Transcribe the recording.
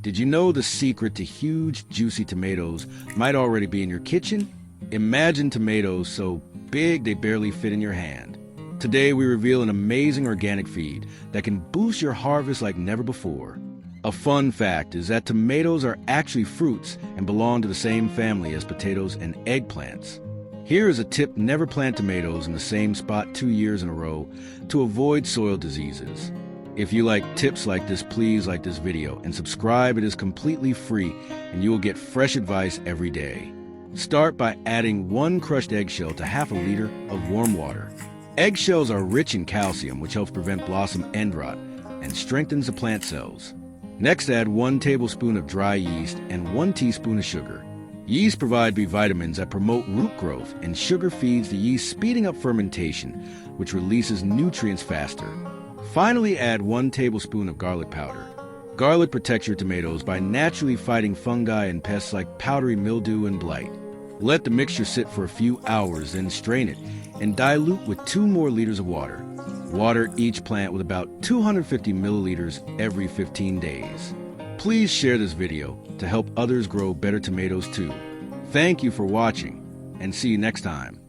Did you know the secret to huge, juicy tomatoes might already be in your kitchen? Imagine tomatoes so big they barely fit in your hand. Today we reveal an amazing organic feed that can boost your harvest like never before. A fun fact is that tomatoes are actually fruits and belong to the same family as potatoes and eggplants. Here is a tip: never plant tomatoes in the same spot 2 years in a row to avoid soil diseases. If you like tips like this, please like this video and subscribe. It is completely free and you will get fresh advice every day. Start by adding 1 crushed eggshell to half a liter of warm water. Eggshells are rich in calcium, which helps prevent blossom end rot and strengthens the plant cells. Next, add 1 tablespoon of dry yeast and 1 teaspoon of sugar. Yeast provide B vitamins that promote root growth, and sugar feeds the yeast, speeding up fermentation, which releases nutrients faster. Finally, add 1 tablespoon of garlic powder. Garlic protects your tomatoes by naturally fighting fungi and pests like powdery mildew and blight. Let the mixture sit for a few hours, then strain it and dilute with 2 more liters of water. Water each plant with about 250 milliliters every 15 days. Please share this video to help others grow better tomatoes too. Thank you for watching, and see you next time.